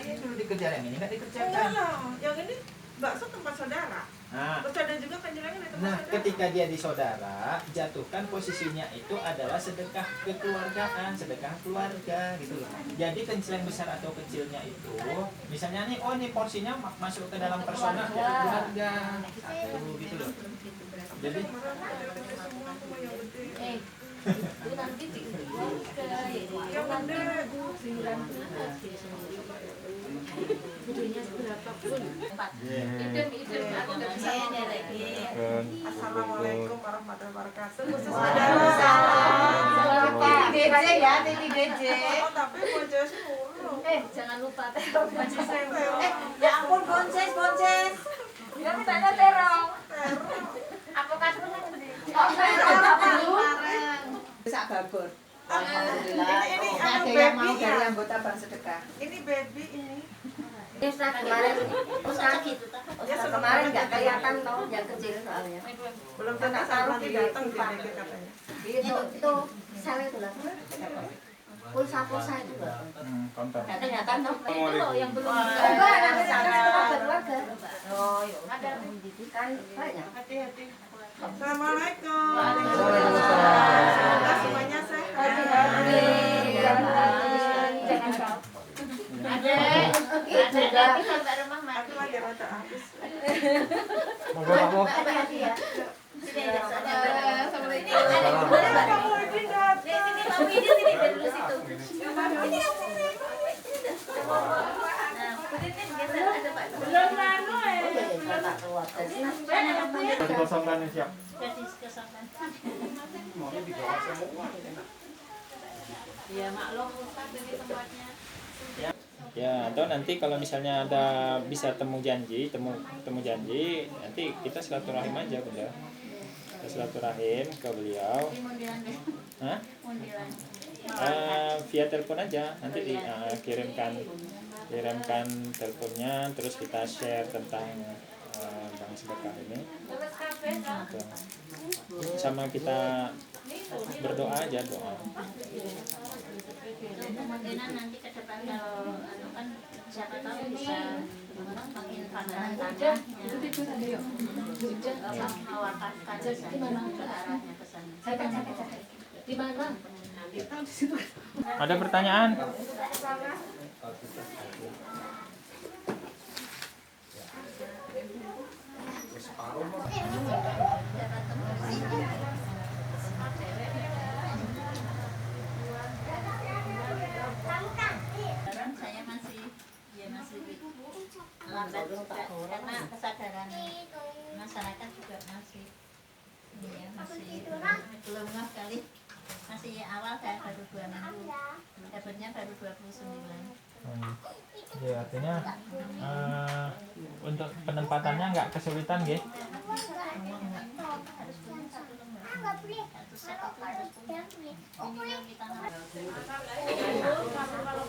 ini dulu dikerjakan, yang ini nggak dikerjakan. Yang ini bakso tempat saudara. Nah, Terus ada juga penjelangan di tempat saudara. ketika dia di saudara, jatuhkan posisinya itu adalah sedekah kekeluargaan, sedekah keluarga gitu loh. Jadi kenceleng besar atau kecilnya itu, misalnya nih, oh ini porsinya masuk ke dalam personal keluarga, satu gitu loh. Jadi itu nanti dijual ke yang gede. gedenya seberapa pun. Idem aku nggak bisa ngomong lagi. Assalamualaikum warahmatullahi wabarakatuh. Khusus DJ ya, TV DJ. Oh, tapi bonces mulu. Jangan lupa terong. Ya ampun, bonces. Ya mintanya terong. Apa kan Bisa bagus. Alhamdulillah. Ini Ada yang mau dari anggota bank sedekah. Ini baby ini. Ustaz kemarin, Ustaz kemarin nggak kelihatan tau yang kecil soalnya. Belum tentu sama datang di DG katanya. Itu sel itu lah. Pulsa itu loh. konten. Nggak kelihatan tau. Itu loh yang belum. Enggak, nanti keluarga. Oh, iya. Ada kan banyak. Hati-hati. Assalamualaikum. Waalaikumsalam. Semoga semuanya sehat. Jangan kau. Ada sampai rumah Aku mati. lagi rada habis. Monggo kamu. Hati-hati ya. Sini ada Assalamualaikum. Kamu ini datang. Sini kamu ini sini dari dulu situ. Ini Nah, Pudin geser ada Pak. Belum nano Dikosongkan nih siap. Jadi kesokan. Maunya dibawa semua. Ya maklum Ustaz ini tempatnya. Ya, atau nanti kalau misalnya ada bisa temu janji, nanti kita silaturahim aja, Bunda. Kita silaturahim ke beliau. Di mundilan deh. Hah? Mundilan. Via telepon aja, nanti kirimkan teleponnya, terus kita share tentang bank sedekah ini. Gitu. Sama kita berdoa aja, doa. Kemungkinan nanti ke depan kalau kan siapa tahu bisa makin pangkalan tanah mewakafkan ke arahnya ke sana. Di mana? Ada pertanyaan? Saya masih lambat juga karena kesadaran masyarakat juga masih belum sekali, masih awal, saya baru 2 minggu, dapatnya baru 29. Ya, artinya untuk penempatannya nggak kesulitan, gitu? Harus punya satu lembar, satu set itu harus punya minimal kita.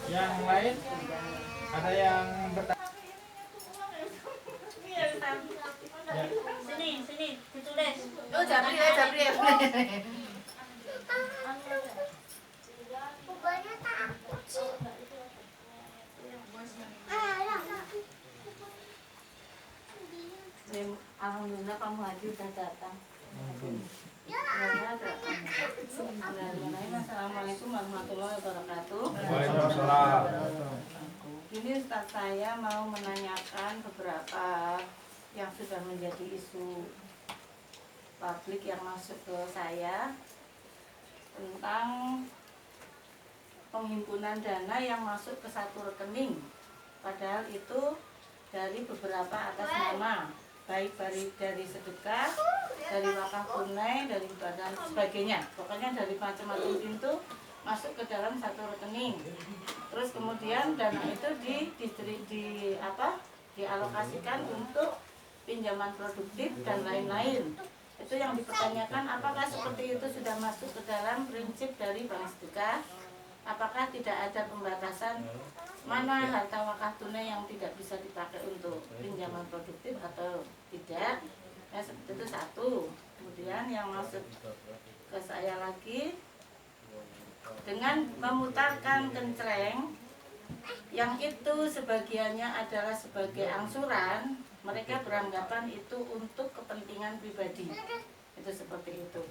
Yang lain ada yang bertanya? Ya. Sini ditulis. Oh, Jabri. Alhamdulillah kamu haji udah datang. Assalamualaikum warahmatullahi wabarakatuh. Waalaikumsalam. Ini Ustaz saya mau menanyakan beberapa yang sudah menjadi isu publik yang masuk ke saya tentang penghimpunan dana yang masuk ke satu rekening, padahal itu dari beberapa atas nama, baik dari sedekah, dari wakaf tunai, dari badan sebagainya, pokoknya dari macam-macam pintu masuk ke dalam satu rekening. Terus kemudian dana itu dialokasikan untuk pinjaman produktif dan lain-lain. Itu yang dipertanyakan, apakah seperti itu sudah masuk ke dalam prinsip dari bank sedekah? Apakah tidak ada pembatasan mana harta wakaf tunai yang tidak bisa dipakai untuk pinjaman produktif atau tidak? Ya, seperti itu satu. Kemudian yang masuk ke saya lagi, dengan memutarkan kencreng yang itu sebagiannya adalah sebagai angsuran, mereka beranggapan itu untuk kepentingan pribadi. Itu seperti itu.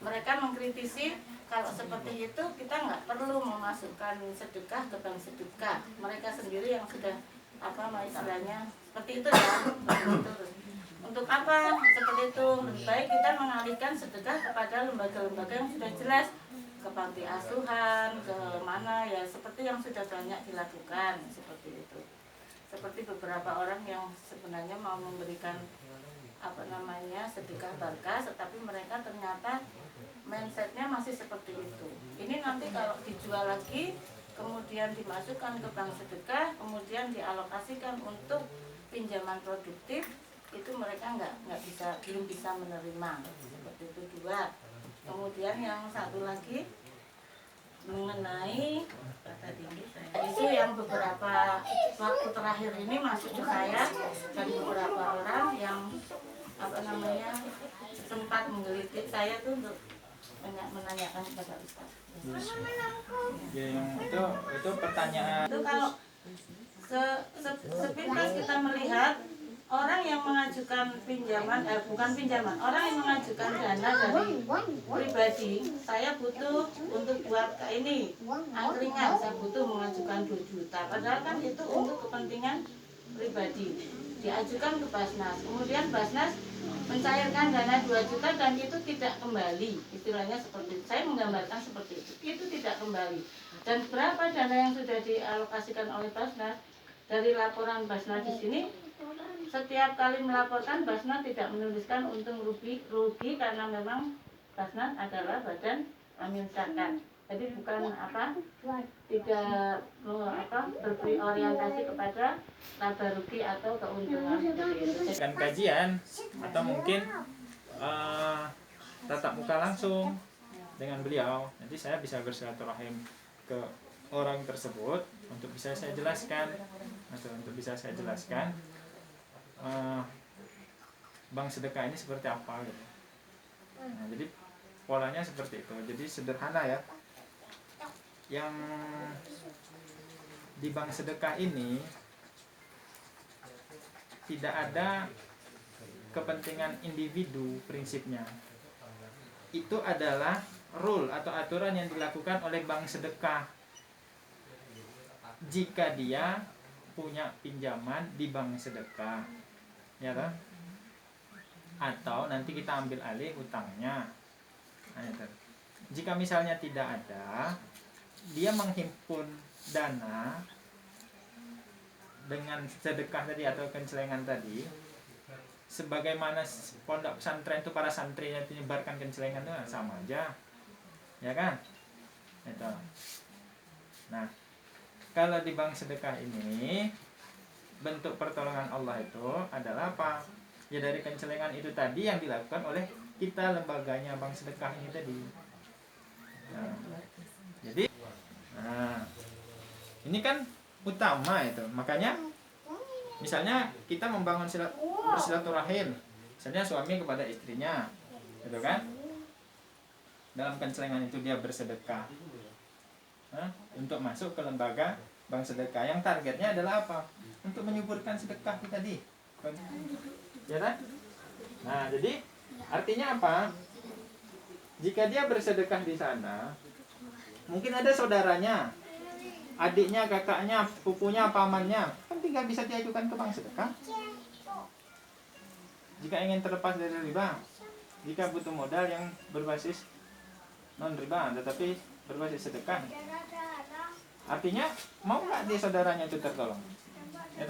Mereka mengkritisi kalau seperti itu kita nggak perlu memasukkan sedekah ke bank sedekah. Mereka sendiri yang sudah istilahnya seperti itu ya. Untuk apa seperti itu? Lebih baik kita mengalihkan sedekah kepada lembaga-lembaga yang sudah jelas, ke panti asuhan, ke mana ya, seperti yang sudah banyak dilakukan seperti itu. Seperti beberapa orang yang sebenarnya mau memberikan sedekah barkah, tetapi mereka ternyata mindsetnya masih seperti itu. Ini nanti kalau dijual lagi, kemudian dimasukkan ke bank sedekah, kemudian dialokasikan untuk pinjaman produktif, itu mereka belum bisa menerima. Seperti itu dua. Kemudian yang satu lagi mengenai isu yang beberapa waktu terakhir ini masuk ke saya dan beberapa orang yang sempat menggelitik saya tuh untuk menanyakan kepada Ustaz. Ya, yang itu pertanyaan. Itu kalau sepintas kita melihat orang yang mengajukan pinjaman, bukan pinjaman, orang yang mengajukan dana dari pribadi, saya butuh untuk buat ini angkringan, saya butuh mengajukan 2 juta, padahal kan itu untuk kepentingan pribadi, diajukan ke Basnas, kemudian Basnas mencairkan dana 2 juta dan itu tidak kembali, istilahnya seperti itu. Saya menggambarkan seperti itu tidak kembali. Dan berapa dana yang sudah dialokasikan oleh Basnas, dari laporan Basnas di sini, setiap kali melaporkan Basnas tidak menuliskan untung rugi karena memang Basnas adalah badan amil zakat. Jadi bukan tidak berberi orientasi kepada laba rugi atau keuntungan seperti itu. Kan kajian atau mungkin tatap muka langsung dengan beliau. Nanti saya bisa bersilaturahim ke orang tersebut untuk bisa saya jelaskan bank sedekah ini seperti apa gitu. Nah, jadi polanya seperti itu. Jadi sederhana ya. Yang di bank sedekah ini tidak ada kepentingan individu prinsipnya. Itu adalah rule atau aturan yang dilakukan oleh bank sedekah. Jika dia punya pinjaman di bank sedekah, ya kan? Atau nanti kita ambil alih hutangnya. Nah, itu. Jika misalnya tidak ada, dia menghimpun dana dengan sedekah tadi atau kencelengan tadi, sebagaimana pondok pesantren itu para santrinya menyebarkan kencelengan itu sama aja, ya kan? Itu. Nah, kalau di bank sedekah ini bentuk pertolongan Allah itu adalah apa? Ya dari kencelengan itu tadi yang dilakukan oleh kita lembaganya bank sedekah ini tadi. Nah, jadi, ini kan utama itu. Makanya, misalnya kita membangun bersilaturahim, misalnya suami kepada istrinya, gitu kan? Dalam kencelengan itu dia bersedekah. Untuk masuk ke lembaga bank sedekah yang targetnya adalah apa? Untuk menyuburkan sedekah tadi, ya kan? Nah, jadi artinya apa? Jika dia bersedekah di sana, mungkin ada saudaranya, adiknya, kakaknya, pupunya, pamannya, kan tinggal bisa diajukan ke bank sedekah. Jika ingin terlepas dari riba, jika butuh modal yang berbasis non riba, tetapi berbasis sedekah, artinya mau nggak dia saudaranya itu tertolong? Ya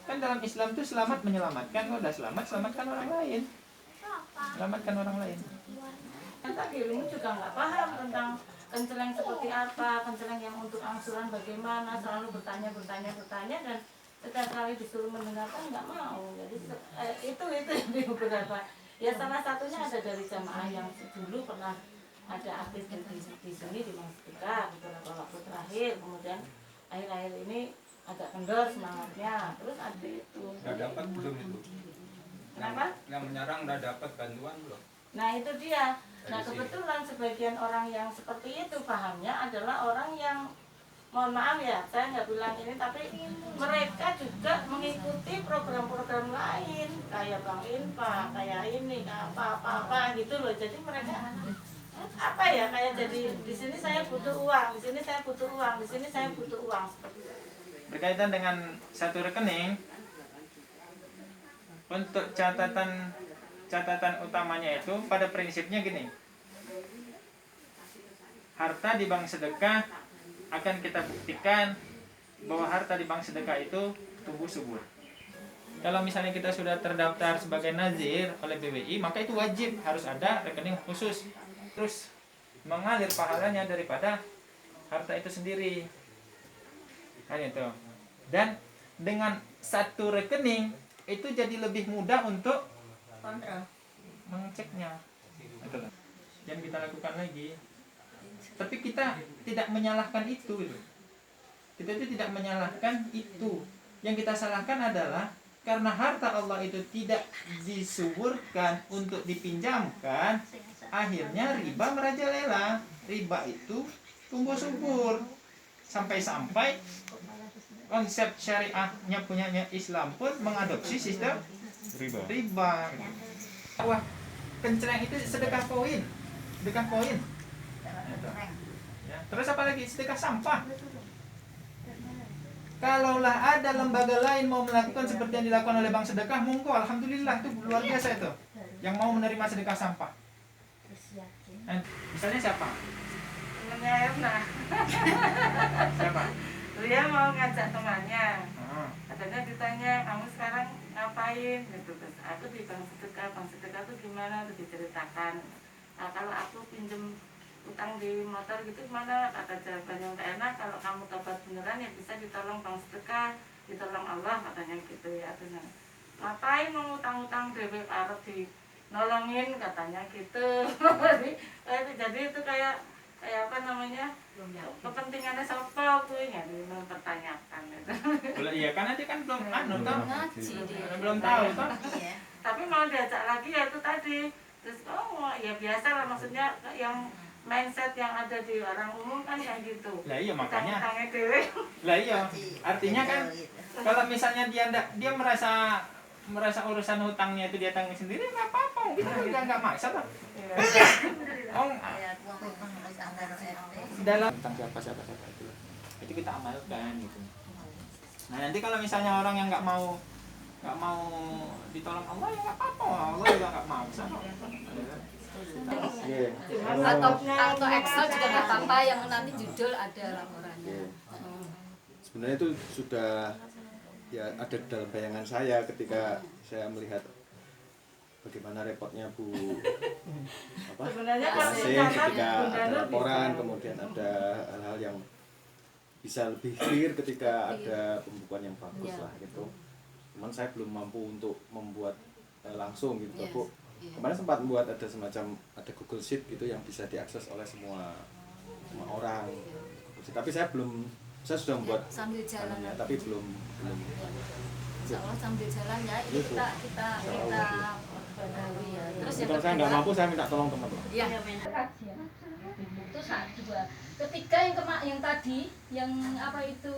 kan dalam Islam itu selamat menyelamatkan, kalau udah selamat selamatkan orang lain, selamatkan orang lain. Tapi dirimu juga nggak paham tentang kenceleng seperti apa, kenceleng yang untuk angsuran bagaimana, selalu bertanya dan setiap kali disuruh mendengarkan nggak mau. Jadi itu yang beberapa. Ya salah satunya ada dari jamaah yang dulu pernah ada aktif di sini di Bank Sedekah beberapa waktu terakhir, kemudian akhir-akhir ini agak kendor semangatnya, terus ada itu. Nggak dapat belum itu? Kenapa? Yang menyerang nggak dapat bantuan belum? Nah itu dia. Nah kebetulan sebagian orang yang seperti itu pahamnya adalah orang yang mohon maaf ya, saya nggak bilang ini, tapi mereka juga mengikuti program-program lain kayak Bank Infak, kayak ini, kayak apa-apa gitu loh. Jadi mereka apa ya, kayak jadi di sini saya butuh uang, di sini saya butuh uang, di sini saya butuh uang, seperti itu. Berkaitan dengan satu rekening, untuk catatan utamanya itu pada prinsipnya gini. Harta di bank sedekah akan kita buktikan bahwa harta di bank sedekah itu tumbuh subur. Kalau misalnya kita sudah terdaftar sebagai nazir oleh BWI, maka itu wajib harus ada rekening khusus. Terus mengalir pahalanya daripada harta itu sendiri. Kan itu. Dan dengan satu rekening itu jadi lebih mudah untuk Kontrol. mengeceknya. Betul. Jangan kita lakukan lagi. Tapi kita tidak menyalahkan itu gitu. Kita itu tidak menyalahkan itu. Yang kita salahkan adalah karena harta Allah itu tidak disuburkan untuk dipinjamkan, akhirnya riba merajalela. Riba itu tumbuh subur. Sampai-sampai konsep syariahnya punyanya Islam pun mengadopsi sistem riba. Wah, kencreng itu sedekah koin. Sedekah koin. Ya. Terus apa lagi? Sedekah sampah. Kalaulah ada lembaga lain mau melakukan seperti yang dilakukan oleh bank sedekah, monggo, alhamdulillah, itu luar biasa itu. Yang mau menerima sedekah sampah. Misalnya siapa? Temennya Erna, Siapa? dia mau ngajak temannya, Oh. katanya ditanya, kamu sekarang ngapain gitu. Terus aku di bank sedekah tuh gimana, tuh diceritakan. Nah, kalau aku pinjem utang di motor gitu gimana, kata jawabannya Mbak Erna, kalau kamu tobat beneran ya bisa ditolong bank sedekah, ditolong Allah, katanya gitu ya. Terus ngapain mau utang-utang dewe arep dinolongin, katanya gitu. Jadi itu kayak apa namanya, kepentingannya siapa tuh yang mempertanyakan itu. Boleh, iya kan nanti kan belum toh. Ngaji dia. Belum tahu toh. Iya. Tapi mau diajak lagi ya itu tadi. Terus ya biasa lah, maksudnya yang mindset yang ada di orang umum kan kayak gitu. Lah iya makanya. Utang-utangnya dewe. Lah iya. Artinya kan kalau misalnya dia merasa urusan hutangnya itu dia tanggung sendiri, nggak apa-apa, kita juga nggak maksa toh. Oh, dalam tentang siapa itu kita amalkan gitu. Nah nanti kalau misalnya orang yang nggak mau ditolong Allah, ya nggak apa-apa, Allah juga nggak maksa. Atau Excel juga nggak apa-apa, yang nanti judul ada laporannya. Sebenarnya itu sudah ya ada dalam bayangan saya ketika saya melihat bagaimana repotnya Bu Sebenarnya kalau Asing dicatat, ketika Bunda ada Nur laporan, bisa. kemudian ada hal-hal yang bisa lebih clear ketika ada pembukuan yang bagus lah gitu. Cuman saya belum mampu untuk membuat langsung gitu Bu. Kemarin sempat membuat ada semacam Google Sheet gitu yang bisa diakses oleh semua orang. Tapi saya sudah membuat Sambil jalan anunya, tapi belum. Insya Allah sambil jalan ya, ini kita benahi ya. Terus yang Kalau saya nggak mampu, saya minta tolong teman. Iya. Itu dua. Ketiga yang tadi yang apa itu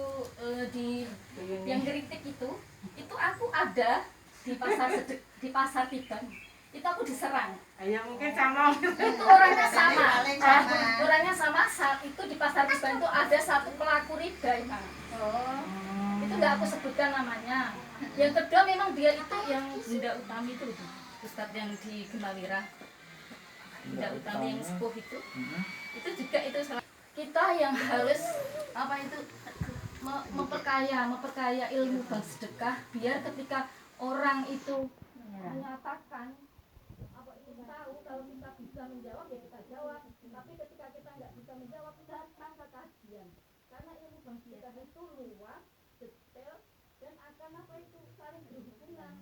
yang kritik itu aku ada di pasar Tiban. Itu aku diserang. Ya mungkin sama. Itu orangnya sama. Orangnya sama. Saat itu di pasar Tiban itu ada satu pelaku riba ya. Itu nggak aku sebutkan namanya. Yang kedua memang dia itu yang Bunda Utami itu, Ustadz yang di Gemawira. Bunda Utami yang sepuh itu juga itu salah. Kita yang harus apa itu memperkaya ilmu bank sedekah, biar ketika orang itu menyatakan apa itu tahu, kalau kita bisa menjawab ya kita jawab, tapi ketika kita nggak bisa menjawab datang ke kajian, karena ilmu bank sedekah itu luas, detail, dan akan apa itu saling berhubungan,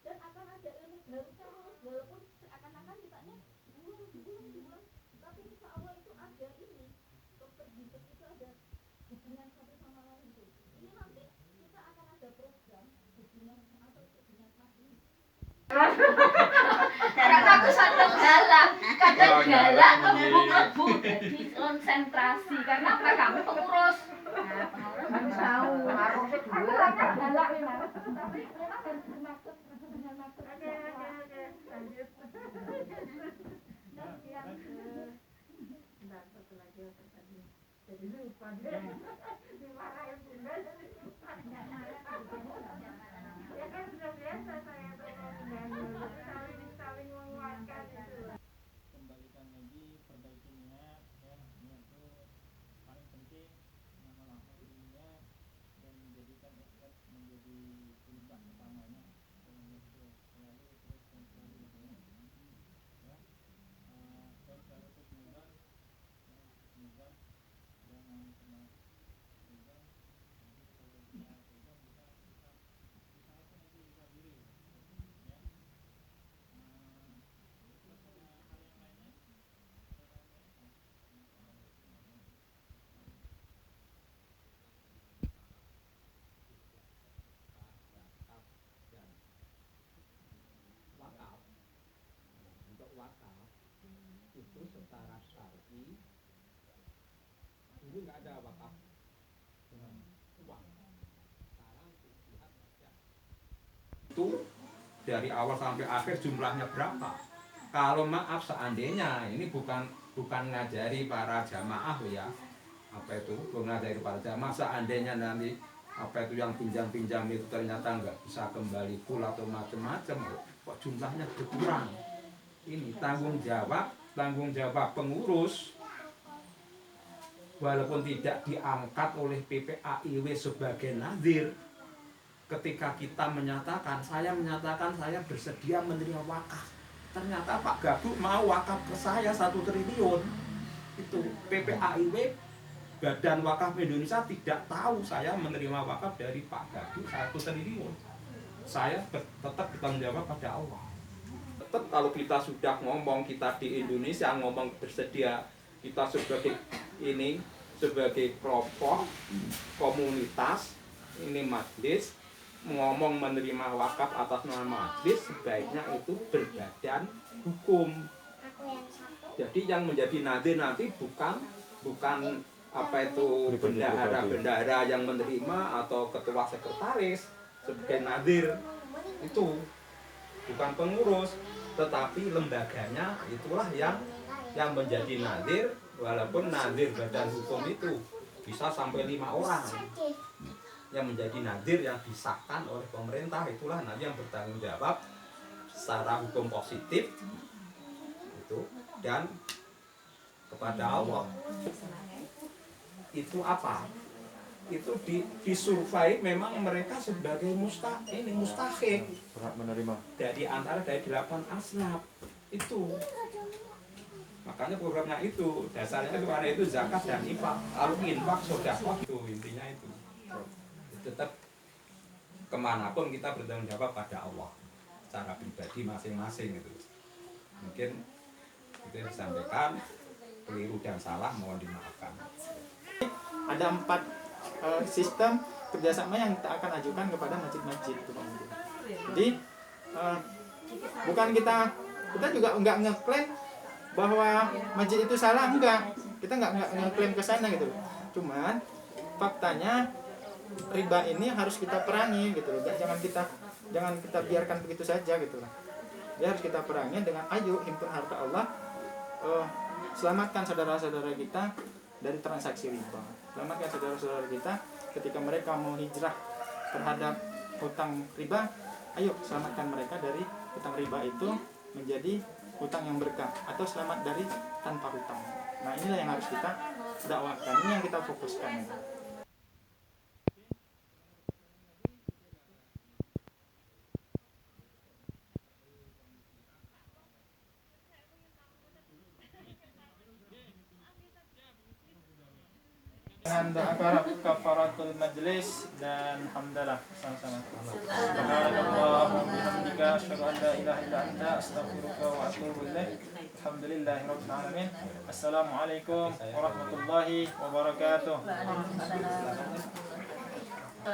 dan akan ada ilmu baru terus, walaupun seakan-akan kitanya bulan, tapi insya Allah itu ada ini dokter Yusuf itu ada hubungan satu sama lain itu. Ini nanti kita akan ada program hubungan atau hubungan masing. Karena aku sadar jalan. kadang galak ngebuk-ngebuk jadi konsentrasi karena apa kami pengurus. Nah, pengurus harus tahu harusnya dua galak memang. Tapi memang harus bermaksud dengan maksud. Oke, lanjut. Bentar, satu lagi apa tadi? Jadi lupa deh. Dimarahin bunda jadi lupa. Ya kan sudah biasa saya tuh saling menguatkan itu. Kembalikan lagi, perbaiki niat ya, niat itu paling penting, mengamalkan niat dan menjadikan ikhlas menjadi puncak utamanya, itu selalu terus dan selalu ya, dan selalu husnuzan ya, husnuzan jangan pernah husnuzan. Nanti kalau kita husnuzan bisa apa nanti bisa diri ya. Terus ada hal yang lainnya? Wakaf. Untuk wakaf itu secara syar'i dulu nggak ada wakaf dengan uang. Sekarang lihat saja. Itu dari awal sampai akhir jumlahnya berapa? Kalau maaf seandainya ini bukan ngajari para jamaah ya, apa itu bukan ngajari para jamaah, seandainya nanti apa itu yang pinjam itu ternyata nggak bisa kembali full atau macam-macam, kok jumlahnya berkurang. Ini tanggung jawab pengurus, walaupun tidak diangkat oleh PPAIW sebagai nazir. Ketika kita menyatakan saya bersedia menerima wakaf, ternyata Pak Gabuk mau wakaf ke saya 1 triliun. Itu PPAIW, Badan Wakaf Indonesia, tidak tahu saya menerima wakaf dari Pak Gabuk 1 triliun. Saya tetap bertanggung jawab pada Allah. Tetap kalau kita sudah ngomong, kita di Indonesia ngomong bersedia, kita sebagai kelompok komunitas ini majelis ngomong menerima wakaf atas nama majelis, sebaiknya itu berbadan hukum. Jadi yang menjadi nadir nanti bukan apa itu bendahara yang menerima atau ketua sekretaris sebagai nadir, itu bukan pengurus, tetapi lembaganya itulah yang menjadi nadir. Walaupun nadir badan hukum itu bisa sampai 5 orang yang menjadi nadir yang disahkan oleh pemerintah, itulah nanti yang bertanggung jawab secara hukum positif itu dan kepada Allah. Itu apa? Itu disurvei memang mereka sebagai mustahik berhak menerima dari 8 asnaf itu. Makanya programnya itu dasarnya itu ada itu zakat dan infak. Kalau infak sedekah itu intinya itu. Tetap kemanapun kita bertanggung jawab pada Allah secara pribadi masing-masing itu. Mungkin itu yang disampaikan, keliru dan salah mohon dimaafkan. Ada 4 sistem kerjasama yang kita akan ajukan kepada masjid-masjid itu. Jadi bukan kita juga enggak ngeklaim bahwa masjid itu salah, enggak. Kita enggak ngeklaim ke sana gitu. Cuman faktanya riba ini harus kita perangi gitu. Jangan kita biarkan begitu saja gitu lah. Dia harus kita perangi dengan ayo himpun harta Allah, selamatkan saudara-saudara kita dari transaksi riba. Selamatkan saudara-saudara kita ketika mereka mau hijrah terhadap hutang riba, ayo selamatkan mereka dari hutang riba itu menjadi hutang yang berkah atau selamat dari tanpa hutang. Nah, inilah yang harus kita dakwakan, ini yang kita fokuskan. Dengan doa kafaratul majlis dan hamdalah sama-sama. Subhanallah wa bihamdika asyhadu an la ilaha illa anta astaghfiruka wa atubu ilaik. Alhamdulillahirabbil alamin. Assalamualaikum warahmatullahi wabarakatuh.